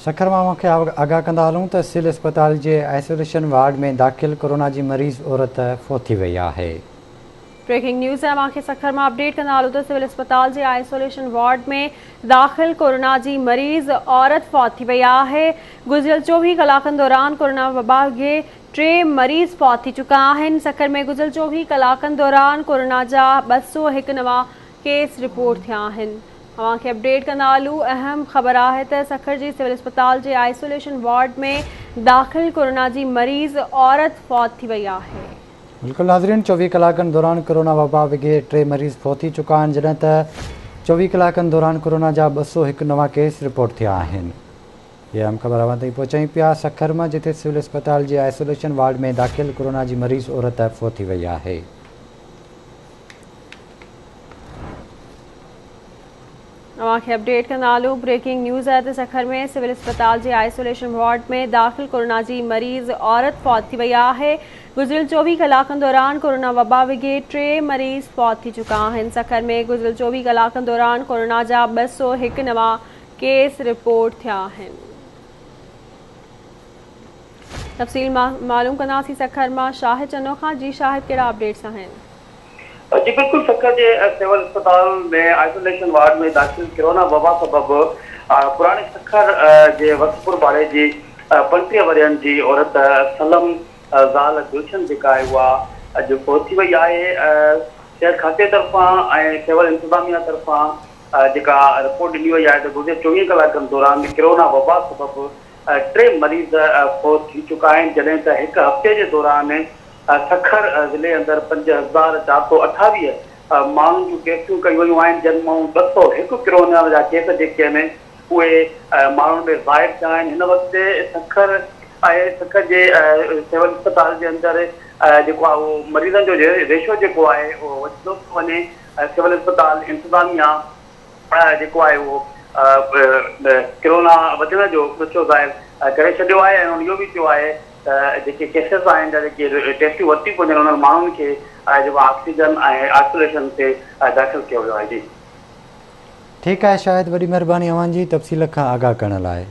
सखर मां मूंखे आगाह कंदा हलूं त सिविल अस्पताल जे आइसोलेशन वार्ड में दाख़िल कोरोना जी मरीज़ औरत फ़ौत थी वई आहे। ब्रेकिंग न्यूज़ है मांखे सखर में अपडेट कंदा हलूं त सिविल अस्पताल जे आइसोलेशन वार्ड में दाख़िल कोरोना जी मरीज़ औरत फ़ौत थी वई आहे। गुज़िरियल 24 कलाकनि दौरान कोरोना वबा के 3 मरीज़ फ़ौत थी चुका आहिनि। सखर में गुज़िरियल 24 कलाकनि दौरान कोरोना जा 201 नवां केस रिपोर्ट थिया आहिनि। अवांखे अपडेट कंदा हलूं। अहम ख़बर आहे त सखर जी सिविल अस्पताल जे आइसोलेशन वार्ड में दाख़िल कोरोना जी मरीज़ औरत फ़ौत थी वई आहे। बिल्कुलु नाज़रीन, 24 कलाकनि दौरान कोरोना वबा के 3 मरीज़ फ़ौत थी चुका आहिनि, जॾहिं त 24 कलाकनि दौरान कोरोना जा 201 नवां केस रिपोर्ट थिया आहिनि। ये अहम ख़बर अवां ताईं पहुचायूं पिया सखर मां, जिथे सिविल अस्पताल जे आइसोलेशन वार्ड में दाख़िल कोरोना जी मरीज़ औरत फ़ौत थी वई आहे। अवांखे अपडेट कंदा हलूं। ब्रेकिंग न्यूज़ है त सखर में सिविल अस्पताल जे आइसोलेशन वार्ड में दाख़िल कोरोना जी मरीज़ औरत फ़ौत थी वई आहे। गुज़िरियल 24 कलाकनि दौरान कोरोना वबा विघे 3 मरीज़ फ़ौत थी चुका आहिनि। सखर में गुज़िरियल 24 कलाकनि दौरान कोरोना जा 201 नवां केस रिपोर्ट थिया आहिनि। तफ़सील मालूम कंदासीं सखर मां शाहिद चनो खां। जी शाहिद, कहिड़ा अपडेट्स आहिनि? जी बिल्कुल, सखर के सिविल अस्पताल में आइसोलेशन वार्ड में दाखिल कोरोना वबा सबब पुराने सखर जे वसपुर बाड़े जी 35 वरियन जी औरत सलम ज़ाल गुलशन जेका आहे उहा अॼु फ़ौत थी वई आहे। शहर खाते तरफ़ां ऐं सिविल इंतज़ामिया तरफ़ां जेका रिपोर्ट ॾिनी वई आहे त गुज़िरियल 24 कलाकनि दौरान कोरोना वबा सबब 3 मरीज़ फ़ौत थी चुका आहिनि, जॾहिं त हिकु हफ़्ते जे दौरान सखर ज़िले अंदर 5428 माण्हुनि जूं टेस्टियूं कयूं वयूं आहिनि, जिन मां 201 कोरोना जा केस जेके आहिनि उहे माण्हुनि में ज़ाहिर थिया आहिनि। हिन वक़्तु सखर जे सिविल अस्पताल जे अंदरि जेको आहे उहो मरीज़नि जो रेशो जेको आहे उहो वधंदो थो वञे। सिविल अस्पताल इंतज़ामिया जेको आहे उहो कोरोना वधण जो ख़दशो ज़ाहिर करे छॾियो आहे ऐं इहो बि चयो आहे त जेके केसिस आहिनि जेके टेस्टियूं वरितियूं पवंदियूं आहिनि उन्हनि माण्हुनि खे जेको ऑक्सीजन ऐं आइसोलेशन ते दाख़िल कयो वियो आहे। जी ठीकु आहे शाहिद, वॾी महिरबानी अवां जी तफ़सील खां आगाह करण लाइ।